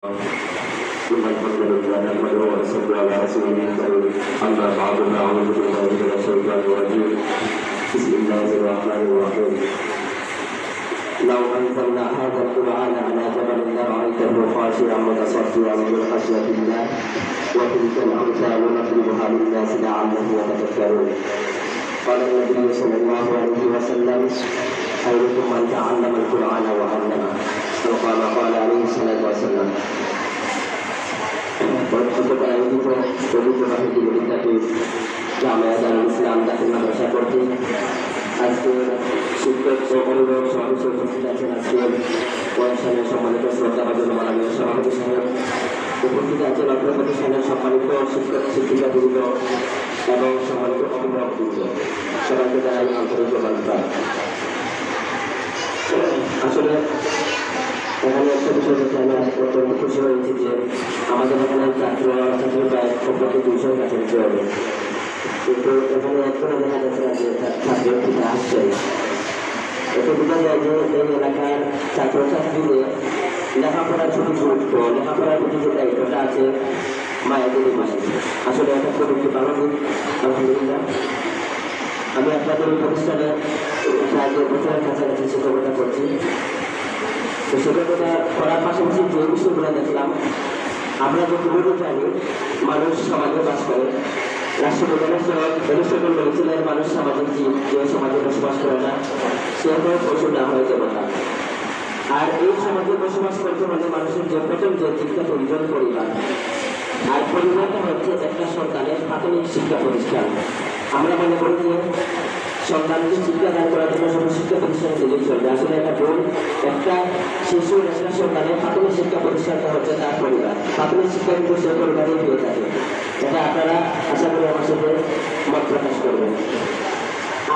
ثم الحمد لله نحمده ونصلي على رسوله الكريم اما بعد فاعوذ بالله من الشيطان الرجيم بسم الله الرحمن الرحيم لو انزلنا هذا القران على جبل لرايته خاشعا متصدعا من خشيه الله وتلك الامثال نضربها للناس لعلهم يتفكرون قال النبي صلى الله عليه وسلم خيركم من تعلم القران وعلمه او كما قال عليه الصلاه والسلام ইসলাম দাখিল মাদ্রাসা কর্তৃক আজকে শিক্ষক ও অভিভাবক সমাবেশে উপস্থিত আছেন আজকের অনুষ্ঠানের সম্মানিত শ্রদ্ধা মাননীয় সভাপতি সাহেব, উপস্থিত আছেন অত্র প্রতিষ্ঠানের সম্মানিত শিক্ষক শিক্ষিকাবৃন্দ এবং সম্মানিত অভিভাবকবৃন্দ, সবাইকে জানাই আন্তরিক ধন্যবাদ। আসলে এখানে একটা বিষয় দেখে আমি অত্যন্ত খুশি হয়েছি যে আমাদের এখানে ছাত্র প্রায় কমপক্ষে 200 কাছাকাছি হবে, কিন্তু এখানে এখনো দেখা যাচ্ছে না যে ছাত্রের পিতা আসছে। এতে বোঝা যায় যে এই এলাকার ছাত্রছাত্রীদের লেখাপড়ার ছুটি গুরুত্ব, লেখাপড়ার প্রতি যে দায়িত্বটা আছে মায়েদের মাসে, আসলে এটা খুব একটি ভালো দিক। আলহামদুলিল্লাহ, আমি আপনাদের এই প্রতিষ্ঠানে প্রায় 2 বছরের কাছাকাছি শিক্ষকতা করছি। তো শিক্ষকতা করার পাশাপাশি যে বিষয়গুলো দেখলাম, আমরা যতটুকু জানি মানুষ সমাজে বাস করে, রাষ্ট্রবিজ্ঞানের বলেছিলেন মানুষ সামাজিক জীব, যে সমাজে বসবাস করে না সে হয় পশু, না হয় দেবতা। আর এই সমাজে বসবাস করতে হলে মানুষের যে প্রথম যে দিকটা প্রয়োজন পরিবার, আর পরিবারটা হচ্ছে একটা সন্তানের প্রাথমিক শিক্ষা প্রতিষ্ঠান। আমরা মনে করি যে সন্তানকে শিক্ষা দান করার জন্য সব শিক্ষা প্রতিষ্ঠানে দিলেই চলবে। আসলে একটা শিশু একটা সন্তানের প্রাথমিক শিক্ষা প্রতিষ্ঠানটা হচ্ছে তার পরিবার। প্রাথমিক শিক্ষা কিন্তু সে পরিবারেই হয়ে থাকে। এটা আপনারা আশা করি আমার সাথে মত প্রকাশ করবেন।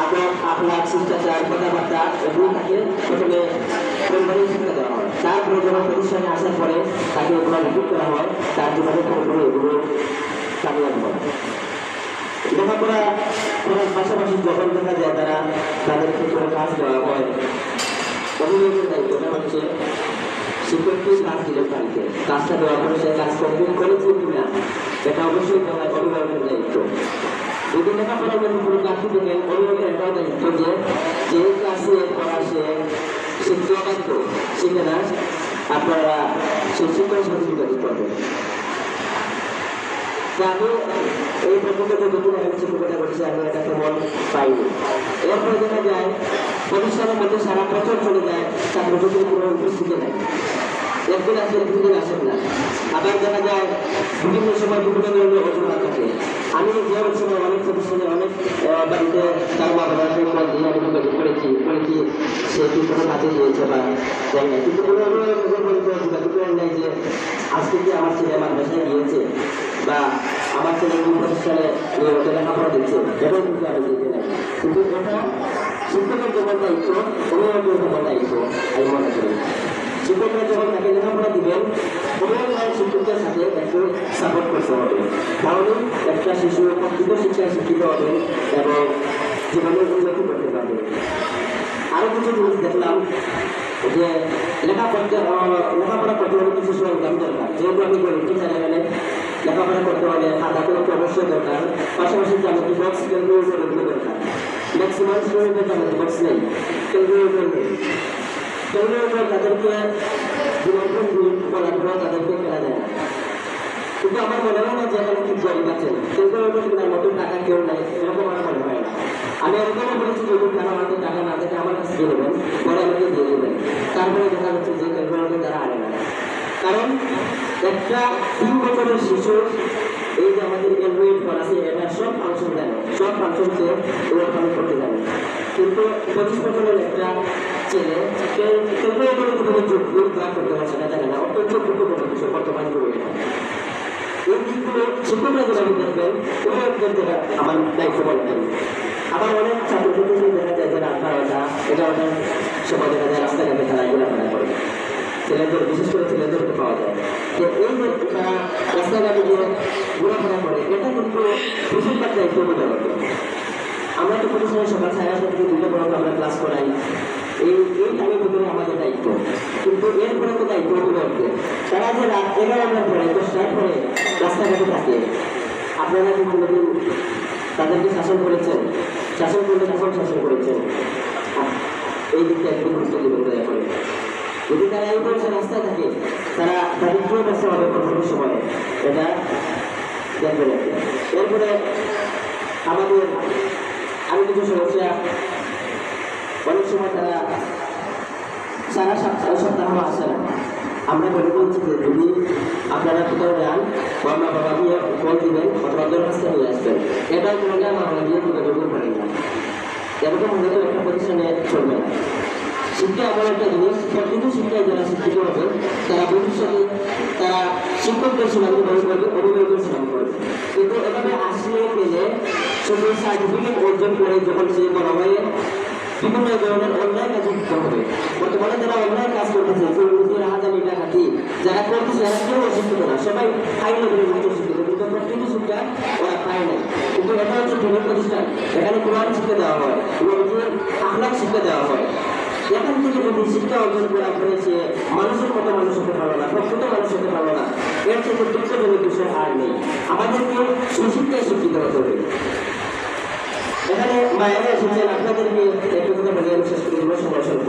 আদব, আখলাক, শিষ্টাচার, কথাবার্তা এগুলো তাকে প্রথমে পরিবারেই শিক্ষা দেওয়া হয়। তারপরে যখন প্রতিষ্ঠানে আসার পরে তাকে এগুলো রিপিট করা হয়, তার জীবনে পুরোপুরি এগুলো কামিয়াব হয়। লেখাপড়া করার পাশাপাশি যখন দেখা যায় তারা তাদেরকে কোনো কাজ দেওয়া হয়, অভিভাবকের দায়িত্বটা হচ্ছে শিক্ষককে কাজ দিলেন বাড়িতে, কাজটা দেওয়ার পরে সে কাজ কমপ্লিট করেছে কিনা এটা অবশ্যই অভিভাবকের দায়িত্ব। যদি লেখাপড়ার মধ্যে কোনো কাজ দিতে অভিভাবকের এটাও দায়িত্ব যে কাজে করা সে শিক্ষক শিখে না, আপনারা সেই শিক্ষক সহযোগিতা করবেন। আমি এই প্রকল্পে যতদিন আমি শিক্ষকতা করছি আমি এটা কেমন পাইনি। এরপরে দেখা যায় প্রতিষ্ঠানের মধ্যে সারা বছর চলে যায়, ছাত্রছাত্রী কোনো উপস্থিতি নেই, একদিন আসেন দুদিন আসেন না। আবার দেখা যায় বিভিন্ন সময় বিভিন্ন ধরনের অজুহাত থাকে। আমি যাওয়ার সময় অনেক প্রতিষ্ঠানে অনেক বাড়িতে তার মা বাবার দিয়ে আমি যোগাযোগ করেছি সে কি কোনো কাজে দিয়েছে বা যাই না, কিন্তু কোনো যোগাযোগ করেন নাই যে আজকে কি আমার ছেলে আমার বাসায় গিয়েছে বা আমার ছেলে কোন প্রতিষ্ঠানে নিয়মিত লেখাপড়া দিচ্ছে, এটাও কিন্তু আমি দেখতে নাই। কিন্তু এটা শিক্ষকের যেমন দায়িত্ব, অভিভাবকের যেমন দায়িত্ব আমি মনে করি। শিক্ষকরা যখন তাকে লেখাপড়া দিবেন, অভিভাবক শিক্ষকদের সাথে একটু সাপোর্ট করতে হবে, তাহলে একটা শিশু প্রকৃত শিক্ষায় শিক্ষিত হবে এবং জীবনে উন্নতি করতে পারবে। আরো কিছু জিনিস দেখলাম যে লেখাপড়া করতে হলে কিছু সরঞ্জাম দরকার। যেহেতু আমি বলি টিচার এখানে লেখাপড়া করতে হলে খাতা তো অবশ্যই দরকার, পাশাপাশি জ্যামিতি বক্স, ক্যালকুলেটর এগুলো দরকার। ম্যাক্সিমাম স্টুডেন্টের জ্যামিতি বক্স নেই, ক্যালকুলেটর নেই। ক্যালকুলেটর তাদেরকে বলার পর তাদেরকে খেলা যায় না। কিন্তু আমার মনে হয় না যে এখানে খুব গরিব আছেন, ক্যালকুলেটর কেনার মতো টাকা কেউ নেই, এরকম আমার মনে হয় না। আমি এরকম বলেছি যদি কেন আমাদের টাকা না থাকে আমার কাছে দিয়ে দেবেন, পরে আমাকে দিয়ে দেবেন। তারপরে দেখা যাচ্ছে যে ক্যালকুলেটর তারা আনে না, কারণ একটা 3 বছরের শিশু এই যে আমাদের ক্যালকুলেট করা আছে এটা সব ফাংশন জানে, সব ফাংশন সে ওভাবে করতে জানে। কিন্তু 25 বছরের একটা ছেলে ক্যালকুলেটরের কোনো যোগ করতে পারছে না, জানে না, অত্যন্ত গুরুত্বপূর্ণ বিষয় বর্তমান যুগে। এই দিকগুলো শিক্ষকরা যেভাবে দেখবেন ওরা আমার দায়িত্ব বলে দেন। আবার অনেক ছাত্রছাত্রী দেখা যায় যে রাত 12টা 11টার সময় দেখা যায় রাস্তাঘাটে খেলাধুলা করে, ছেলেদের বিশেষ করে ছেলেদেরকে পাওয়া যায় যে এই যে রাস্তাঘাটে যে ঘোরাফেরা করে, এটা কিন্তু বেশিরভাগ দায়িত্ব বলে হবে। আমরা তো প্রতিষ্ঠানে সকাল 9:30 থেকে 2টা পর্যন্ত আমরা ক্লাস করাই, এই টাইমের ভিতরে আমাদের দায়িত্ব। কিন্তু এরপরে তো দায়িত্ব অভিভাবকদের। তারা যে রাত 11টার পরে 10টার পরে রাস্তাঘাটে থাকে, আপনারা কি কোনোদিন তাদেরকে শাসন করেছেন? শাসন করলে কখন শাসন করেছেন? এই দিকটা একটু গুরুত্ব দিবেন দয়া করে। যদি তারা এই বয়সে রাস্তায় থাকে, তারা তাদের কি অবস্থা হবে পরবর্তী সময়ে, এটা দেখবেন। এরপরে আমাদের আরো কিছু সমস্যা, অনেক সময় তারা সারা সপ্তাহ আসে না। আমরা বলে বলছি যে যদি আপনারা কোথাও যান, মা বাবা দিয়ে কল দিবেন অথবা দরখাস্ত নিয়ে আসবেন, এটাও কোনো মা বাবা দিয়ে যোগাযোগ করেন না। এরকম হলে তো একটা প্রতিষ্ঠানে চলবে না। শিক্ষা এমন একটা জিনিস, প্রতিটি শিক্ষায় যারা শিক্ষিত হবে তারা ভবিষ্যতে তারা শিক্ষকদের সীমান্ত অভিভাবকের সীমান্ত করবে। কিন্তু এভাবে আসলে পেলে শুধু সার্টিফিকেট অর্জন করে যখন সে বড় হয়ে বিভিন্ন ধরনের অন্যায় কাজে যুক্ত হবে। বর্তমানে যারা অন্যায় কাজ করতেছে, রাহাজানি ডাকাতি যারা করতেছে, যারা কেউ অশিক্ষিত না, সবাই হাই লেভেলের উচ্চ শিক্ষিত, কিন্তু প্রত্যেকটি শিক্ষা ওরা পায় নাই। কিন্তু এটা হচ্ছে ধর্মীয় প্রতিষ্ঠান, এখানে কোরআন শিক্ষা দেওয়া হয়, আখলাক শিক্ষা দেওয়া হয়। এখান থেকে যদি শিক্ষা অর্জন করা হয়েছে মানুষের মতো মানুষ হতে পারলো না, প্রকৃত মানুষ হতে পারলো না, এর থেকে দুঃখজনক বিষয় আর নেই। আমাদেরকে সুশিক্ষায় শিক্ষিত হতে হবে। এখানে মায়েরা এসেছেন, আপনাদেরকে একটু কথা বলে আমি শেষ করে দেবো সময় স্বল্প।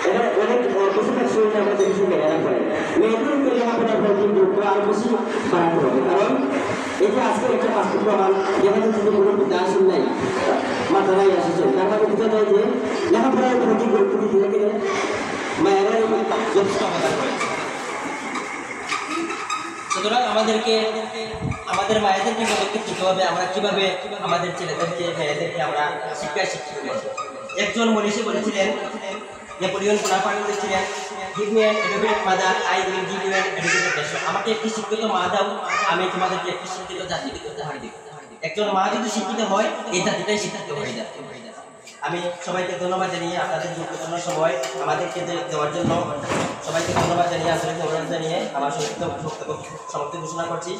এখানে অনেক বেশিরভাগ সময় আমরা দেখেছি মেয়েরা করেন, মেয়েদের লেখাপড়ার প্রতি গুরুত্ব আরো বেশি বাড়াতে হবে। কারণ এই যে আজকে একটা বাস্তব প্রমাণ দেখা যাচ্ছে যে কোনো বিদ্যা আসেন নাই, মাতারাই এসেছেন, তার মানে বোঝা যায় যে লেখাপড়ার প্রতি গুরুত্ব দিতে গেলে মায়েরাই যথেষ্ট অবদান করেছে। সুতরাং আমাদেরকে আমাদের মায়েদেরকে পদক্ষেপ নিতে হবে, আমরা কিভাবে আমাদের ছেলেদেরকে মেয়েদেরকে আমরা শিক্ষায় শিক্ষিত করেছি। একজন মনীষী বলেছিলেন, নেপোলিয়ন বোনাপার্ট বলেছিলেন, give me an educated mother, I will give you an educated nation. আমাকে একটি শিক্ষিত মা দাও, আমি তোমাদেরকে একটি শিক্ষিত জাতি উপহার দিব। একজন মা যদি শিক্ষিত হয়, এই জাতিটাই শিক্ষিত হয়ে যাবে। আমি সবাইকে ধন্যবাদ জানিয়ে আপনাদের গুরুত্বপূর্ণ সময় আমাদেরকে দেওয়ার জন্য সবাইকে ধন্যবাদ জানিয়ে আন্তরিক ধন্যবাদ জানিয়ে আমার বক্তব্য সমাপ্তি ঘোষণা করছি।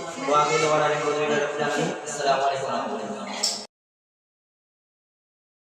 আসসালামু আলাইকুম।